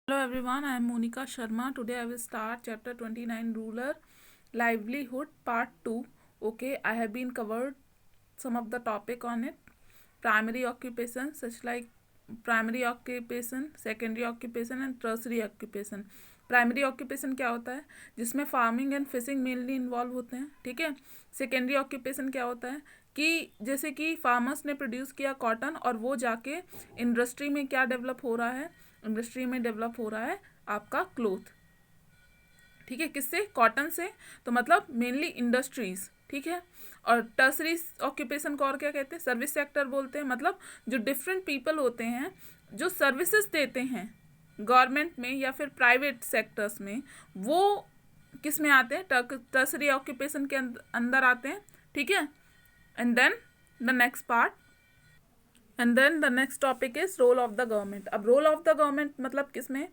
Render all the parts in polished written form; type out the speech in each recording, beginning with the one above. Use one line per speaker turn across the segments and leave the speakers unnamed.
Hello everyone, I am Monica Sharma. Today I will start chapter 29 Rural Livelihood part 2. Okay, I have been covered some of the topic on it. Primary occupation such like primary occupation, secondary occupation and tertiary occupation. Primary occupation क्या होता है जिसमें farming and fishing mainly involve होते हैं, ठीक है। Secondary occupation क्या होता है कि जैसे कि फार्मर्स ने प्रोड्यूस किया कॉटन और वो जाके इंडस्ट्री में क्या डेवलप हो रहा है, इंडस्ट्री में डेवलप हो रहा है आपका क्लोथ, ठीक है। किससे? कॉटन से। तो मतलब मेनली इंडस्ट्रीज, ठीक है। और टर्सरी ऑक्यूपेशन को और क्या कहते हैं? सर्विस सेक्टर बोलते हैं। मतलब जो डिफरेंट पीपल होते हैं जो सर्विसेज देते हैं गवर्नमेंट में या फिर प्राइवेट सेक्टर्स में, वो किस में आते हैं? टर्सरी ऑक्यूपेशन के अंदर आते हैं, ठीक है। And then the next part topic is role of the government. अब रोल ऑफ द गवर्नमेंट मतलब किसमें?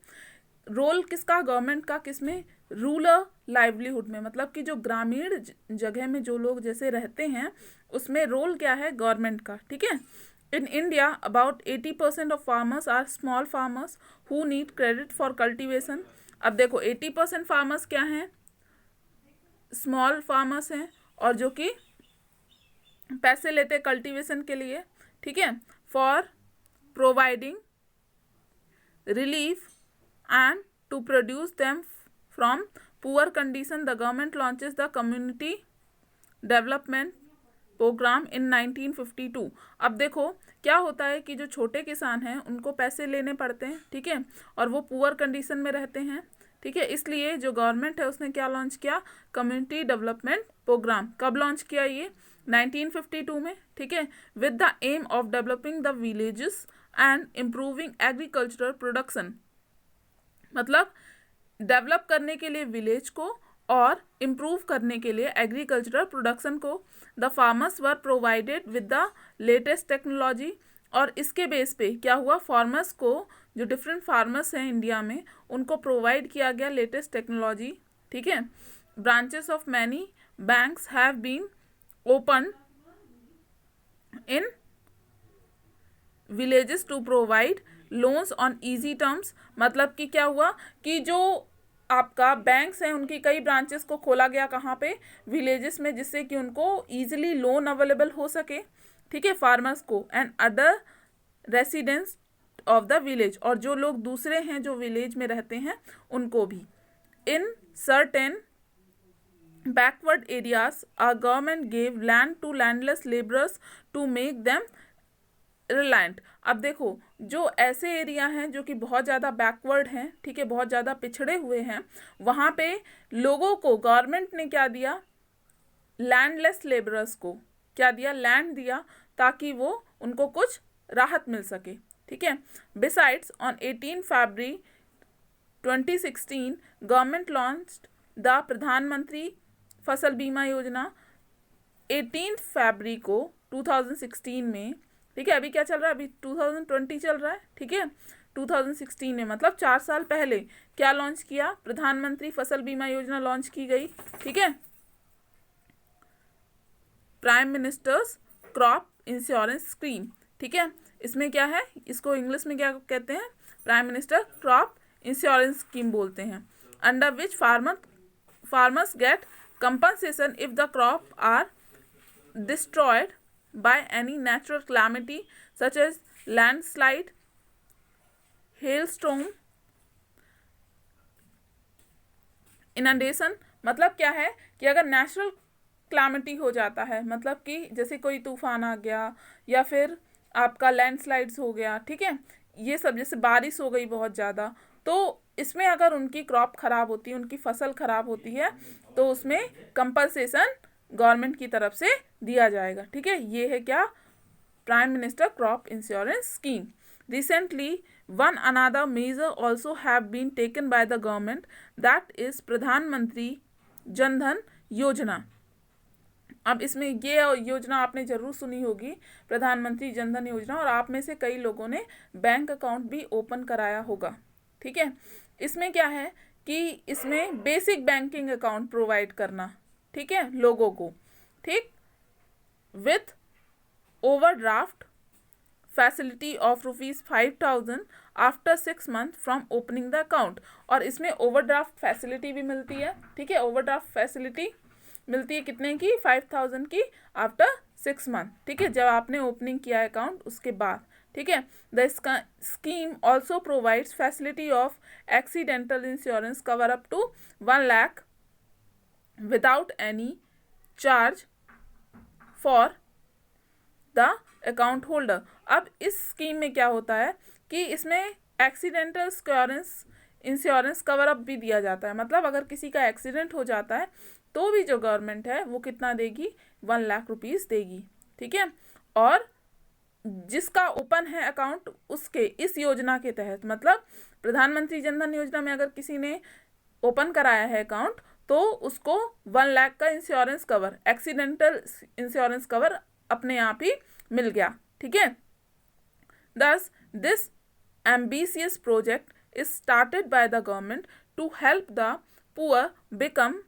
रोल किसका? गवर्नमेंट का। किसमें? रूरल लाइवलीहुड में। मतलब कि जो ग्रामीण जगह में जो लोग जैसे रहते हैं उसमें रोल क्या है? गवर्नमेंट का, ठीक है। In India about 80% of farmers are small farmers who need credit for cultivation. अब देखो 80% फार्मर्स क्या हैं? स्मॉल फार्मर्स हैं और जो कि पैसे लेते कल्टीवेशन के लिए, ठीक है। For providing relief and to produce them from poor condition the government launches the community development program in 1952। अब देखो क्या होता है कि जो छोटे किसान हैं उनको पैसे लेने पड़ते हैं, ठीक है, और वो पुअर कंडीशन में रहते हैं, ठीक है। इसलिए जो गवर्नमेंट है उसने क्या लॉन्च किया? Community development programme. कब लॉन्च किया ये? 1952 में, ठीक है। With the aim of developing the villages and improving agricultural production. मतलब डेवलप करने के लिए विलेज को और इम्प्रूव करने के लिए एग्रीकल्चरल प्रोडक्शन को। The farmers were provided with the latest technology. और इसके बेस पे क्या हुआ? फार्मर्स को, जो डिफरेंट फार्मर्स हैं इंडिया में, उनको प्रोवाइड किया गया लेटेस्ट टेक्नोलॉजी, ठीक है। Branches of many banks have been open in villages to provide loans on easy terms. मतलब कि क्या हुआ कि जो आपका बैंक्स हैं उनकी कई ब्रांचेस को खोला गया, कहाँ पे? विलेजेस में, जिससे कि उनको ईजिली लोन अवेलेबल हो सके, ठीक है, फार्मर्स को and other residents of the village, और जो लोग दूसरे हैं जो विलेज में रहते हैं उनको भी। In certain backward areas a government gave land to landless labourers to make them reliant. अब देखो जो ऐसे एरिया हैं जो कि बहुत ज़्यादा बैकवर्ड हैं, ठीक है, बहुत ज़्यादा पिछड़े हुए हैं, वहाँ पे लोगों को गवर्नमेंट ने क्या दिया? लैंडलेस लेबरर्स को क्या दिया? लैंड दिया, ताकि वो उनको कुछ राहत मिल सके, ठीक है। Besides on 18 February 2016 government launched the प्रधानमंत्री फसल बीमा योजना। 18 फरवरी को 2016 में, ठीक है, अभी क्या चल रहा है? अभी 2020 चल रहा है, ठीक है। 2016 में मतलब 4 साल पहले क्या लॉन्च किया? प्रधानमंत्री फसल बीमा योजना लॉन्च की गई, ठीक है। Prime ministers crop insurance scheme, ठीक है। इसमें क्या है? इसको इंग्लिश में क्या कहते हैं? Prime minister crop insurance scheme बोलते हैं। Under which farmers get compensation if the crop are destroyed by any natural calamity such as landslide, hailstorm, inundation। मतलब क्या है कि अगर नेचुरल क्लैमिटी हो जाता है, मतलब कि जैसे कोई तूफान आ गया या फिर आपका लैंडस्लाइड्स हो गया, ठीक है, ये सब, जैसे बारिश हो गई बहुत ज़्यादा, तो इसमें अगर उनकी क्रॉप ख़राब होती है, उनकी फसल ख़राब होती है, तो उसमें कंपनसेशन गवर्नमेंट की तरफ से दिया जाएगा, ठीक है। ये है क्या? Prime minister crop insurance scheme. Recently one another major also have been taken by the government, that is Pradhan Mantri Jan धन योजना। अब इसमें ये योजना आपने ज़रूर सुनी होगी, प्रधानमंत्री जन धन योजना, और आप में से कई लोगों ने बैंक अकाउंट भी ओपन कराया होगा, ठीक है। इसमें क्या है कि इसमें बेसिक बैंकिंग अकाउंट प्रोवाइड करना, ठीक है, लोगों को, ठीक, with overdraft facility of ₹5,000 after 6 month from opening the account. और इसमें ओवरड्राफ्ट फैसिलिटी भी मिलती है, ठीक है, ओवरड्राफ्ट फैसिलिटी मिलती है कितने की, 5,000 की आफ्टर 6 मंथ, ठीक है, जब आपने ओपनिंग किया अकाउंट उसके बाद, ठीक है। The scheme also provides facility of accidental insurance cover up to 1 lakh without any charge for the account holder. अब इस स्कीम में क्या होता है कि इसमें एक्सीडेंटल इंश्योरेंस कवर अप भी दिया जाता है, मतलब अगर किसी का एक्सीडेंट हो जाता है तो भी जो गवर्नमेंट है वो कितना देगी, 1 लाख रुपीस देगी, ठीक है। और जिसका ओपन है अकाउंट उसके इस योजना के तहत, मतलब प्रधानमंत्री जनधन योजना में अगर किसी ने ओपन कराया है अकाउंट तो उसको 1 लाख का insurance cover, accidental insurance cover अपने आप ही मिल गया, ठीक है। Thus, this ambitious project is started by the government to help the poor become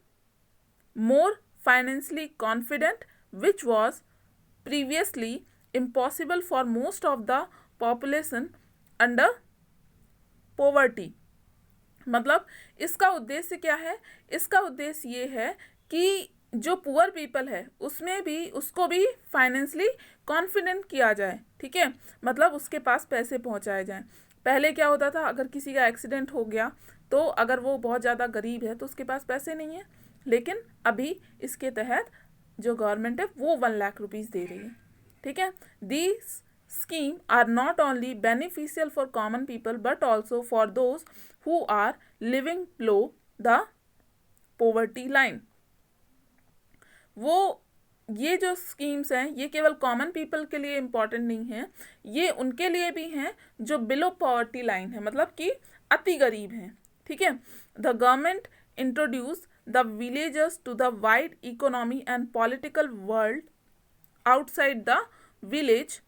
more financially confident, which was previously impossible for most of the population under poverty। मतलब इसका उद्देश्य क्या है, इसका उद्देश्य ये है कि जो पुअर पीपल है उसमें भी उसको भी फाइनेंशली कॉन्फिडेंट किया जाए, ठीक है, मतलब उसके पास पैसे पहुंचाए जाएं। पहले क्या होता था, अगर किसी का एक्सीडेंट हो गया तो अगर वो बहुत ज़्यादा गरीब है तो उसके पास पैसे नहीं है, लेकिन अभी इसके तहत जो गवर्नमेंट है वो 1 लाख रुपीज़ दे रही है, ठीक है। These scheme are not only beneficial for common people but also for those who are living below the poverty line। वो ये जो स्कीम्स हैं ये केवल कॉमन पीपल के लिए इम्पॉर्टेंट नहीं है, ये उनके लिए भी हैं जो बिलो पॉवर्टी लाइन है, मतलब कि अति गरीब हैं, ठीक है। The government introduce the villagers to the wide economy and political world outside the village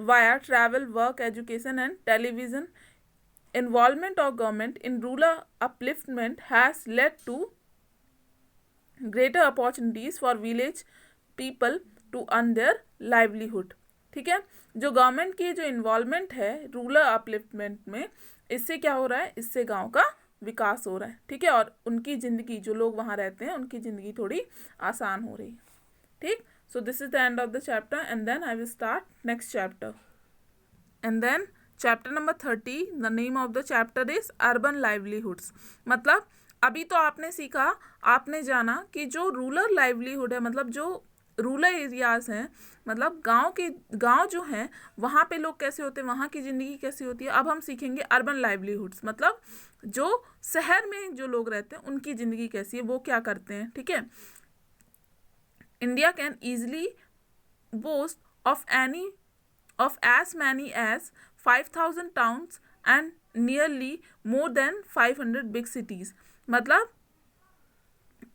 via travel, work, education and television। Involvement of government in rural upliftment has led to greater opportunities for village people to earn their livelihood, ठीक है। जो government की जो involvement है rural upliftment में, इससे क्या हो रहा है, इससे गांव का विकास हो रहा है, ठीक है, और उनकी ज़िंदगी, जो लोग वहाँ रहते हैं उनकी ज़िंदगी थोड़ी आसान हो रही है, ठीक। So this is the end of the chapter and then I will start next chapter। And then chapter number 30, the name of the chapter is urban livelihoods। मतलब अभी तो आपने सीखा, आपने जाना कि जो रूरल लाइवलीहुड है, मतलब जो रूरल एरियाज़ हैं, मतलब गांव जो हैं वहाँ पे लोग कैसे होते हैं, वहाँ की ज़िंदगी कैसी होती है। अब हम सीखेंगे अर्बन लाइवलीहुड्स, मतलब जो शहर में जो लोग रहते हैं उनकी ज़िंदगी कैसी है, वो क्या करते हैं, ठीक है। India can easily boast of as many as 5,000 towns and nearly more than 500 big cities। मतलब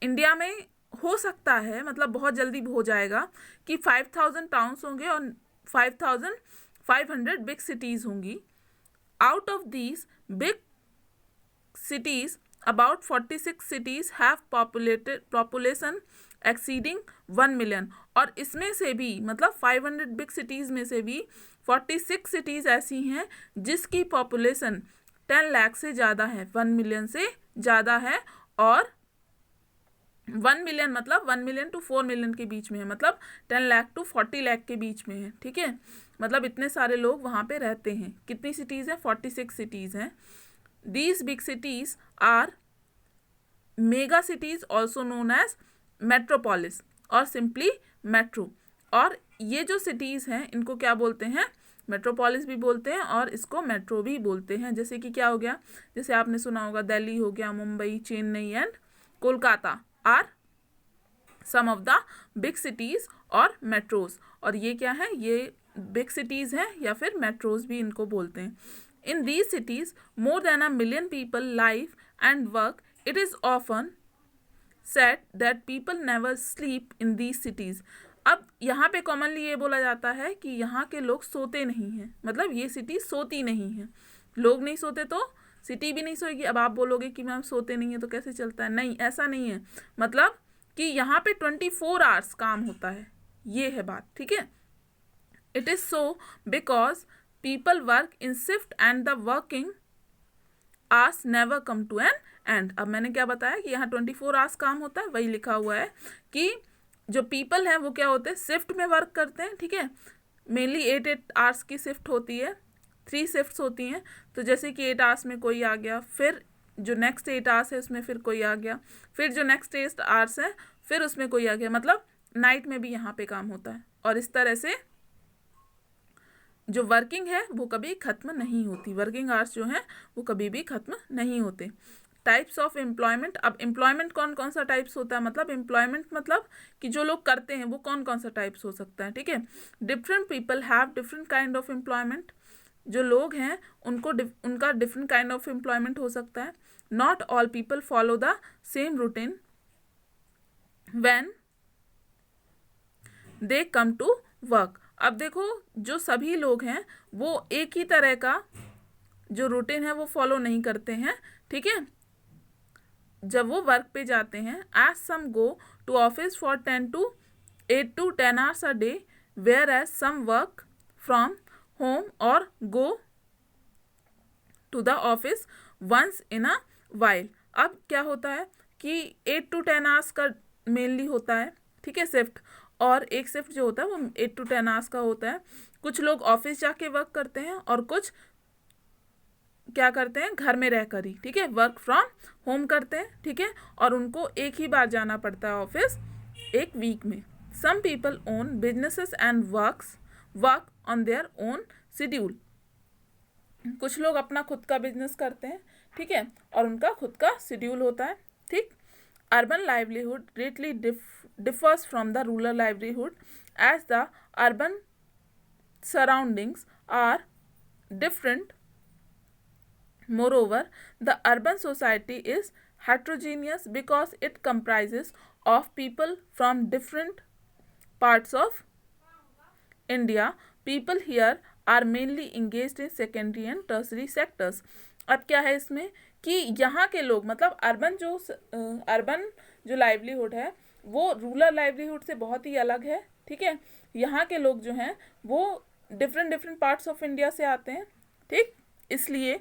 इंडिया में हो सकता है, मतलब बहुत जल्दी हो जाएगा कि 5,000 टाउन्स होंगे और 5,500 बिग सिटीज़ होंगी। Out of these big cities about 46 cities have population exceeding 1 million। और इसमें से भी मतलब 500 बिग सिटीज़ में से भी 46 सिटीज़ ऐसी हैं जिसकी पॉपुलेशन 10 लाख से ज़्यादा है, 1 मिलियन से ज़्यादा है, और 1 मिलियन मतलब 1 मिलियन टू 4 मिलियन के बीच में है, मतलब 10 लाख टू 40 लाख के बीच में है, ठीक है। मतलब इतने सारे लोग वहाँ पे रहते हैं। कितनी सिटीज़ हैं, 46 सिटीज़ हैं। These big cities are mega cities also known as metropolis और simply metro। और ये जो cities हैं इनको क्या बोलते हैं, मेट्रोपोलिस भी बोलते हैं और इसको मेट्रो भी बोलते हैं। जैसे कि क्या हो गया, जैसे आपने सुना होगा दिल्ली हो गया, Mumbai, Chennai and Kolkata are some of the big cities और मेट्रोज। और ये क्या है, ये बिग सिटीज़ हैं या फिर मेट्रोज भी इनको बोलते हैं। In these cities, more than 1 million people live and work. It is often said that people never sleep in these cities। अब यहाँ पे कॉमनली ये बोला जाता है कि यहाँ के लोग सोते नहीं हैं, मतलब ये सिटी सोती नहीं है। लोग नहीं सोते तो सिटी भी नहीं सोएगी। अब आप बोलोगे कि मैम सोते नहीं है तो कैसे चलता है, नहीं, ऐसा नहीं है, मतलब कि यहाँ पे 24 आवर्स काम होता है, ये है बात, ठीक है। It is so because people work in shift and the working hours never come to an end. अब मैंने क्या बताया कि यहाँ 24 आवर्स काम होता है, वही लिखा हुआ है कि जो पीपल हैं वो क्या होते हैं, शिफ्ट में वर्क करते हैं, ठीक है। मेनली 8 आवर्स की शिफ्ट होती है, 3 शिफ्ट्स होती हैं। तो जैसे कि 8 आवर्स में कोई आ गया, फिर जो नेक्स्ट 8 आवर्स है उसमें फिर कोई आ गया, फिर जो नेक्स्ट 8 आवर्स है फिर उसमें कोई आ गया, मतलब नाइट में भी यहाँ पे काम होता है। और इस तरह से जो वर्किंग है वो कभी ख़त्म नहीं होती, वर्किंग आवर्स जो हैं वो कभी भी ख़त्म नहीं होते। टाइप्स ऑफ एम्प्लॉयमेंट, अब एम्प्लॉयमेंट कौन कौन सा टाइप्स होता है, मतलब एम्प्लॉयमेंट मतलब कि जो लोग करते हैं वो कौन कौन सा टाइप्स हो सकता है, ठीक है। Different people have different kind of employment, जो लोग हैं उनको उनका डिफरेंट काइंड ऑफ एम्प्लॉयमेंट हो सकता है। Not all people follow the same routine when they come to work. अब देखो जो सभी लोग हैं वो एक ही तरह का जो रूटीन है वो फॉलो नहीं करते हैं, ठीक है, जब वो वर्क पे जाते हैं। As some go to office for 8 to 10 hours a day, whereas some work from home और go to the office once in a while. अब क्या होता है कि 8 to 10 आवर्स का मेनली होता है, ठीक है, शिफ्ट, और एक शिफ्ट जो होता है वो 8 to 10 आवर्स का होता है। कुछ लोग ऑफिस जाके वर्क करते हैं और कुछ क्या करते हैं, घर में रहकर ही, ठीक है, वर्क फ्रॉम होम करते हैं, ठीक है, और उनको एक ही बार जाना पड़ता है ऑफिस एक वीक में। Some people own businesses and work on their own schedule. कुछ लोग अपना खुद का बिजनेस करते हैं, ठीक है, और उनका खुद का शेड्यूल होता है, ठीक। Urban livelihood greatly differs from the rural livelihood as the urban surroundings are different. Moreover, the urban society is heterogeneous because it comprises of people from different parts of India. People here are mainly engaged in secondary and tertiary sectors. अब क्या है इसमें कि यहाँ के लोग, मतलब urban जो लाइवलीहुड है वो रूरल लाइवलीहुड से बहुत ही अलग है, ठीक है। यहाँ के लोग जो हैं वो डिफरेंट पार्ट्स ऑफ इंडिया से आते हैं, ठीक, इसलिए,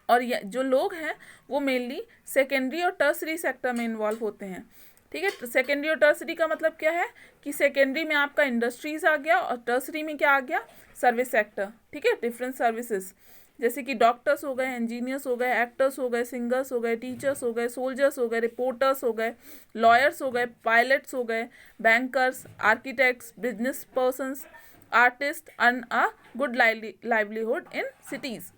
और जो लोग हैं वो मेनली सेकेंडरी और टर्सरी सेक्टर में इन्वॉल्व होते हैं, ठीक है। सेकेंडरी और टर्सरी का मतलब क्या है कि सेकेंडरी में आपका इंडस्ट्रीज आ गया और टर्सरी में क्या आ गया, सर्विस सेक्टर, ठीक है, डिफरेंट सर्विसेज, जैसे कि डॉक्टर्स हो गए, इंजीनियर्स हो गए, एक्टर्स हो गए, सिंगर्स हो गए, टीचर्स हो गए, सोल्जर्स हो गए, रिपोर्टर्स हो गए, लॉयर्स हो गए, पायलट्स हो गए, bankers, architects, business persons, artist earn a good livelihood in cities.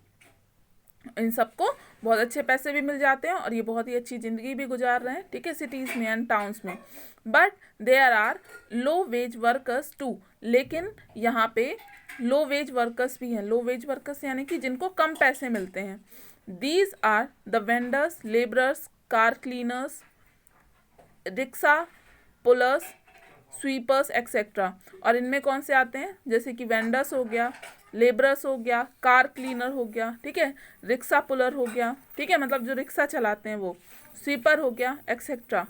इन सबको बहुत अच्छे पैसे भी मिल जाते हैं और ये बहुत ही अच्छी ज़िंदगी भी गुजार रहे हैं, ठीक है, सिटीज़ में एंड टाउन्स में। But there are low wage workers too, लेकिन यहाँ पे लो वेज वर्कर्स भी हैं। लो वेज वर्कर्स यानी कि जिनको कम पैसे मिलते हैं। These are the vendors, labourers, car cleaners, rickshaw pullers, sweepers et cetera. और इनमें कौन से आते हैं, जैसे कि वेंडर्स हो गया, लेबरर्स हो गया, कार क्लीनर हो गया, ठीक है, रिक्शा पुलर हो गया, ठीक है, मतलब जो रिक्शा चलाते हैं वो, स्वीपर हो गया etcetera.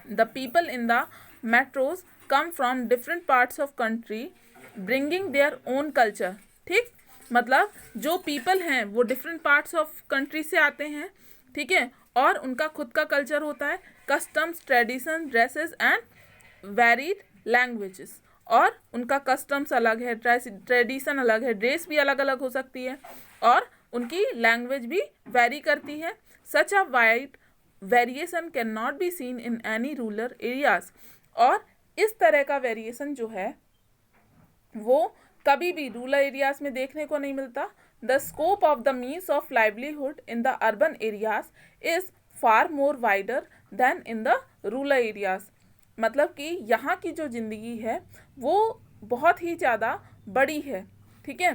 The people in the metros come from different parts of country bringing their own culture, ठीक, मतलब जो पीपल हैं वो डिफरेंट पार्ट्स ऑफ कंट्री से आते हैं, ठीक है, और उनका खुद का कल्चर होता है, customs, tradition, dresses and varied languages. और उनका कस्टम्स अलग है, ट्रेडिशन अलग है, ड्रेस भी अलग अलग हो सकती है, और उनकी लैंग्वेज भी वेरी करती है। Such a wide variation can not be seen in any rural areas. और इस तरह का वेरिएशन जो है वो कभी भी रूरल एरियाज में देखने को नहीं मिलता। The scope of the means of livelihood in the urban areas is far more wider then in the rural areas. मतलब कि यहाँ की जो ज़िंदगी है वो बहुत ही ज़्यादा बड़ी है, ठीक है,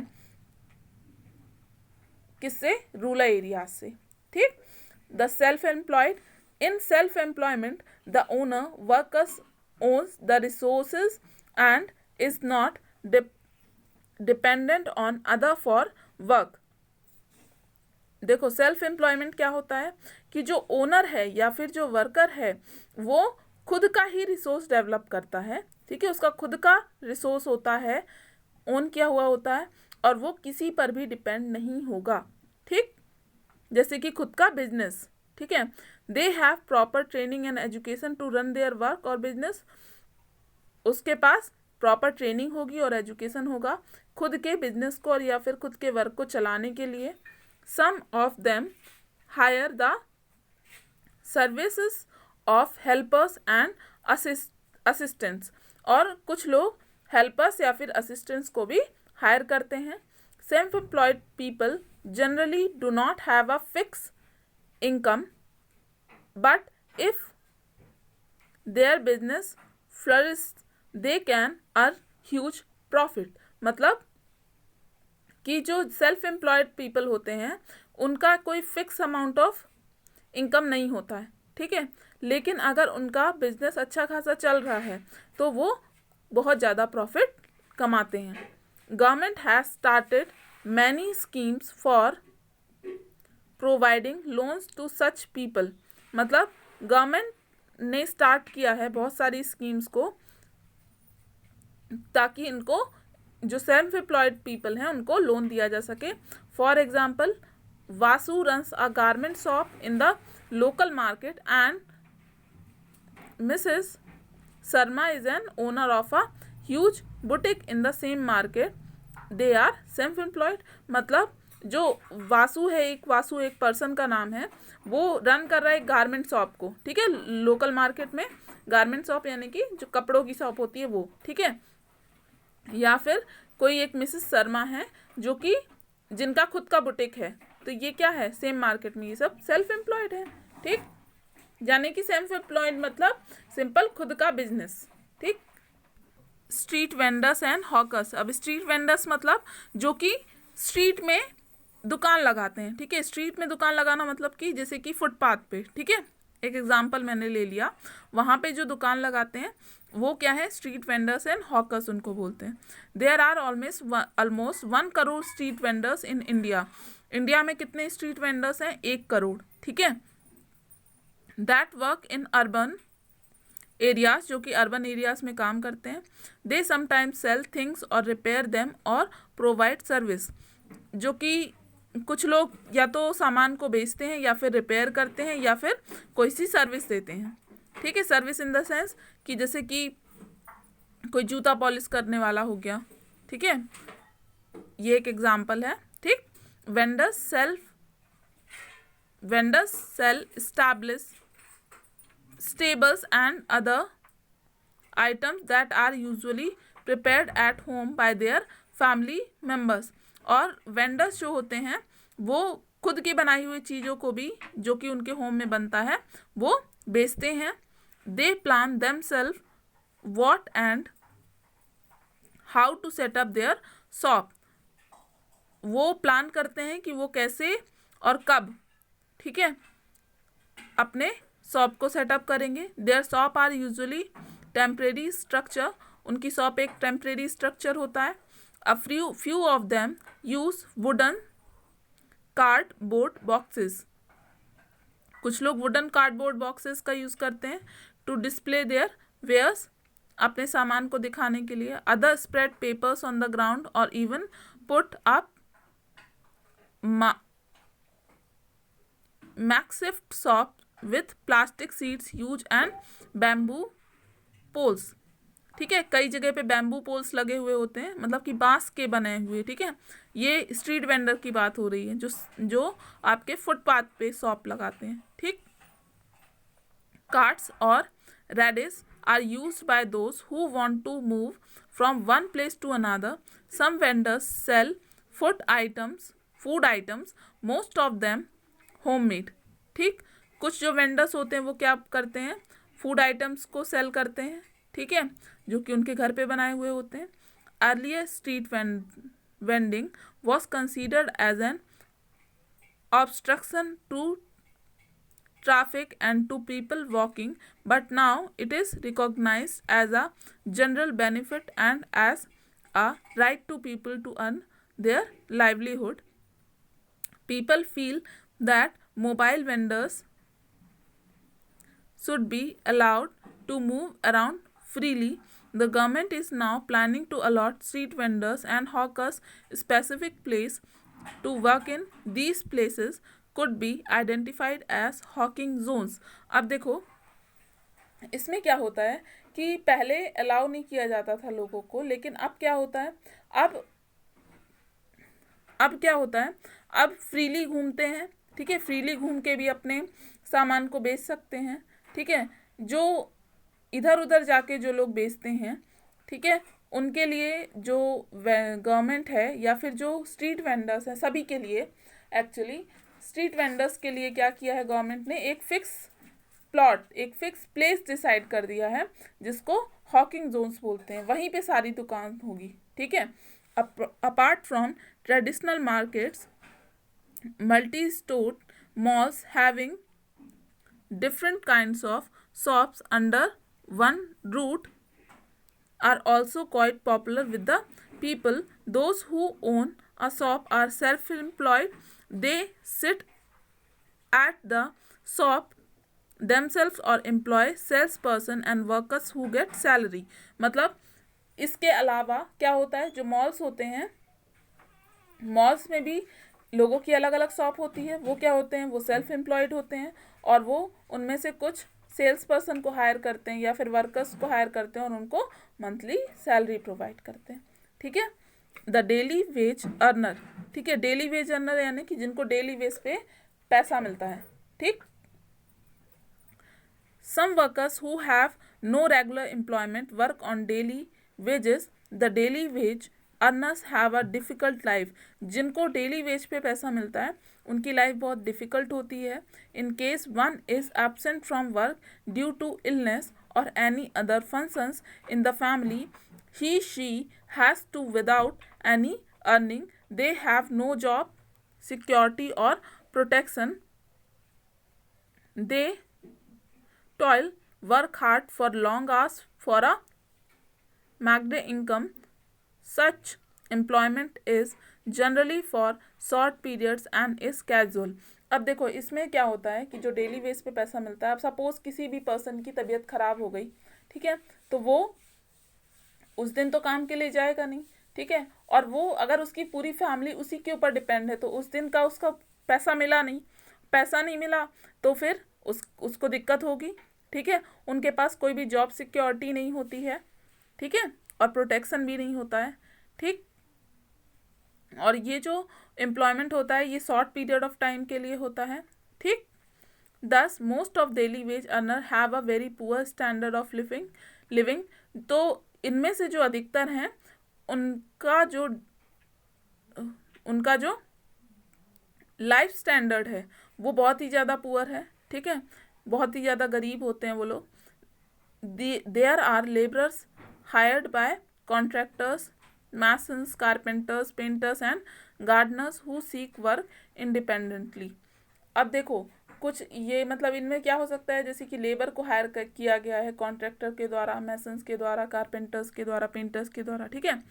किससे, रूरल एरियाज से, ठीक। The self employed, in self employment the owner workers owns the resources and is not dependent on other for work. देखो सेल्फ एम्प्लॉयमेंट क्या होता है कि जो ओनर है या फिर जो वर्कर है वो खुद का ही रिसोर्स डेवलप करता है, ठीक है, उसका खुद का रिसोर्स होता है, ओन किया हुआ होता है, और वो किसी पर भी डिपेंड नहीं होगा। ठीक, जैसे कि खुद का बिजनेस। ठीक है, they have proper training and education to run their work और बिजनेस, उसके पास प्रॉपर ट्रेनिंग होगी और एजुकेशन होगा खुद के बिजनेस को और या फिर खुद के वर्क को चलाने के लिए। Some of them hire the services of helpers and assistants, और कुछ लोग हेल्पर्स या फिर असिस्टेंट्स को भी हायर करते हैं। Self employed people generally do not have a fix income, but if their business flourish they can earn huge profit. मतलब कि जो सेल्फ एम्प्लॉयड पीपल होते हैं उनका कोई फिक्स अमाउंट ऑफ इनकम नहीं होता है। ठीक है, लेकिन अगर उनका बिजनेस अच्छा खासा चल रहा है तो वो बहुत ज़्यादा प्रॉफिट कमाते हैं। Government has started many schemes for providing loans to such people. मतलब गवर्नमेंट ने स्टार्ट किया है बहुत सारी स्कीम्स को ताकि इनको जो सेल्फ एम्प्लॉयड पीपल हैं उनको लोन दिया जा सके। For example, Vasu runs a garment shop in the local market and Mrs. Sharma is an owner of a huge boutique in the same market. They are self-employed। मतलब जो वासु है, वासु एक person का नाम है, वो रन कर रहा है एक गारमेंट शॉप को। ठीक है, लोकल मार्केट में गारमेंट शॉप यानी कि जो कपड़ों की शॉप होती है वो। ठीक है, या फिर कोई एक मिसेस शर्मा है जो कि जिनका खुद का बुटीक है, तो ये क्या है, सेम मार्केट में ये सब सेल्फ एम्प्लॉयड है। ठीक, यानी कि सेल्फ एम्प्लॉयड मतलब सिंपल खुद का बिजनेस। ठीक, स्ट्रीट वेंडर्स एंड हॉकर्स। अब स्ट्रीट वेंडर्स मतलब जो कि स्ट्रीट में दुकान लगाते हैं। ठीक है, स्ट्रीट में दुकान लगाना मतलब कि जैसे कि फुटपाथ पे। ठीक है, एक एग्जांपल मैंने ले लिया, वहाँ पे जो दुकान लगाते हैं वो क्या है, स्ट्रीट वेंडर्स एंड हॉकर्स उनको बोलते हैं। There are almost 1 crore street vendors in India. India में कितने स्ट्रीट वेंडर्स हैं, 1 करोड़। ठीक है, that work in urban areas, जो कि अर्बन एरियाज में काम करते हैं। दे समटाइम्स सेल थिंग्स और रिपेयर देम और प्रोवाइड सर्विस। जो कि कुछ लोग या तो सामान को बेचते हैं या फिर रिपेयर करते हैं या फिर कोई सी सर्विस देते हैं। ठीक है, सर्विस इन द सेंस कि जैसे कि कोई जूता पॉलिश करने वाला हो गया। ठीक है, ये एक एग्जांपल है। ठीक, vendors sell establish stables and other items that are usually prepared at home by their family members। और वेंडर्स जो होते हैं वो खुद की बनाई हुई चीज़ों को भी जो कि उनके होम में बनता है वो बेचते हैं। दे plan themselves what and how to set up their shop। वो प्लान करते हैं कि वो कैसे और कब, ठीक है, अपने शॉप को सेटअप करेंगे। Their shop are usually temporary structure. उनकी शॉप एक टेम्परेरी स्ट्रक्चर होता है। A few of them use wooden cardboard boxes. कुछ लोग वुडन कार्डबोर्ड बॉक्सेस का यूज़ करते हैं टू डिस्प्ले देयर वेयर्स, अपने सामान को दिखाने के लिए। Other spread papers on the ground और even put up makeshift shop with plastic sheets use and bamboo poles. ठीक है, कई जगह पे बैम्बू पोल्स लगे हुए होते हैं, मतलब कि बांस के बने हुए। ठीक है, ये स्ट्रीट वेंडर की बात हो रही है जो आपके फुटपाथ पे शॉप लगाते हैं। ठीक, कार्ट्स और रेडिस are used by those who want to move from one place to another. Some vendors sell food items, most of them homemade. ठीक, कुछ जो वेंडर्स होते हैं वो क्या करते हैं, फूड आइटम्स को सेल करते हैं। ठीक है, जो कि उनके घर पे बनाए हुए होते हैं। Earlier street vending was considered as an obstruction to traffic and to people walking, but now it is recognized as a general benefit and as a right to people to earn their livelihood. People feel that mobile vendors should be allowed to move around freely The government is now planning to allot street vendors and hawkers specific place to work in. These places could be identified as hawking zones. अब देखो इसमें क्या होता है कि पहले allow नहीं किया जाता था लोगों को, लेकिन अब क्या होता है, अब क्या होता है, अब फ्रीली घूमते हैं, ठीक है, फ्रीली घूम के भी अपने सामान को बेच सकते हैं, ठीक है। जो इधर उधर जाके जो लोग बेचते हैं, ठीक है, उनके लिए जो गवर्नमेंट है या फिर जो स्ट्रीट वेंडर्स हैं, सभी के लिए, एक्चुअली स्ट्रीट वेंडर्स के लिए क्या किया है गवर्नमेंट ने, एक फिक्स प्लॉट, एक फिक्स प्लेस डिसाइड कर दिया है जिसको हॉकिंग जोन्स बोलते हैं, वहीं पे सारी दुकान होगी, ठीक है। Apart from traditional markets, multi store malls having different kinds of shops under one roof are also quite popular with the people. Those who own a shop are self-employed. They sit at the shop themselves or employ salesperson and workers who get salary. मतलब इसके अलावा क्या होता है, जो malls होते हैं, malls में भी लोगों की अलग अलग शॉप होती है, वो क्या होते हैं, वो सेल्फ एम्प्लॉयड होते हैं और वो उनमें से कुछ सेल्स पर्सन को हायर करते हैं या फिर वर्कर्स को हायर करते हैं और उनको मंथली सैलरी प्रोवाइड करते हैं, ठीक है। द डेली वेज अर्नर, ठीक है, डेली वेज अर्नर यानी कि जिनको डेली वेज पे पैसा मिलता है, ठीक। Some workers who have no regular employment work on daily wages. The daily wage earners have a difficult life. जिनको डेली वेज पे पैसा मिलता है उनकी लाइफ बहुत डिफ़िकल्ट होती है. In case one is absent from work due to illness और any other functions in the family, he she has to without any earning. They have no job security or protection. They toil, work hard for long hours for a meager income. Such employment is generally for short periods and is casual. अब देखो इसमें क्या होता है कि जो daily wage पे पैसा मिलता है, अब सपोज किसी भी पर्सन की तबीयत खराब हो गई, ठीक है, तो वो उस दिन तो काम के लिए जाएगा नहीं, ठीक है, और वो अगर उसकी पूरी फैमिली उसी के ऊपर डिपेंड है तो उस दिन का उसका पैसा मिला नहीं, पैसा नहीं मिला तो फिर उसको दिक्कत होगी, ठीक है। उनके पास कोई भी जॉब सिक्योरिटी नहीं होती है, ठीक है, और प्रोटेक्शन भी नहीं होता है, ठीक। और ये जो एम्प्लॉयमेंट होता है ये शॉर्ट पीरियड ऑफ टाइम के लिए होता है, ठीक। दस most of daily veg earner have a very poor standard of living. तो इनमें से जो अधिकतर हैं उनका जो लाइफ स्टैंडर्ड है वो बहुत ही ज़्यादा पुअर है, ठीक है, बहुत ही ज़्यादा गरीब होते हैं वो लोग. There are labourers hired by contractors, masons, carpenters, painters and gardeners who seek work independently. अब देखो कुछ ये मतलब इनमें क्या हो सकता है, जैसे कि लेबर को हायर किया गया है कॉन्ट्रैक्टर के द्वारा, मैसन्स के द्वारा, कारपेंटर्स के द्वारा, पेंटर्स के द्वारा, ठीक है।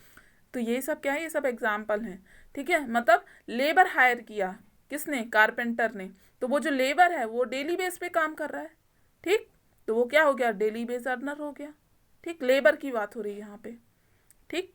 तो ये सब क्या है, ये सब एग्जाम्पल हैं, ठीक है। मतलब लेबर हायर किया किसने, कारपेंटर ने, तो वो जो लेबर है वो डेली बेस पे काम कर रहा है, ठीक, तो वो क्या हो गया, डेली बेस अर्नर हो गया, ठीक। लेबर की बात हो रही है यहाँ पे, ठीक।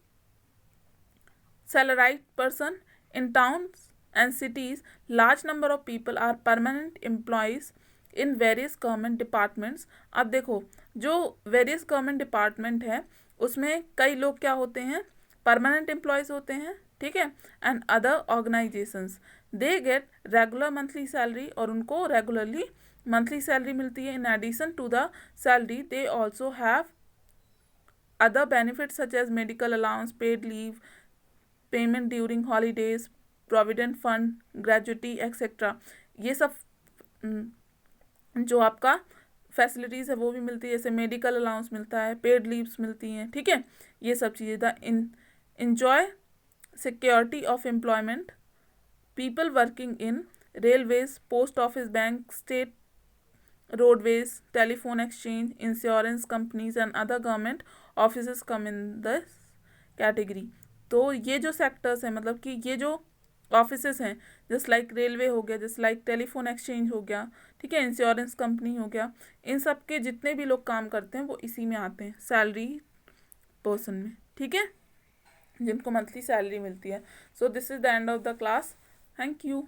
Salaried person in towns and cities, large number of people are permanent employees in various government departments. अब देखो जो various government department है उसमें कई लोग क्या होते हैं, permanent employees होते हैं, ठीक है, and other organizations. They get regular monthly salary और उनको regularly monthly salary मिलती है. In addition to the salary, they also have other benefits such as medical allowance, paid leave, payment during holidays, provident fund, gratuity etcetera. ये सब जो आपका facilities है वो भी मिलती है, जैसे मेडिकल अलाउंस मिलता है, पेड लीव्स मिलती हैं, ठीक है, ये सब चीज़ें. The enjoy security of employment. People working in railways, post office, bank, state roadways, telephone exchange, insurance companies and other government office come in this category. तो ये जो सेक्टर्स हैं, मतलब कि ये जो ऑफिसेस हैं, जस्ट लाइक रेलवे हो गया, जस्ट लाइक टेलीफोन एक्सचेंज हो गया, ठीक है, इंश्योरेंस कंपनी हो गया, इन सब के जितने भी लोग काम करते हैं वो इसी में आते हैं. सैलरी पर्सन में, ठीक है, जिनको मंथली सैलरी मिलती है। So this is the end of the class. Thank you.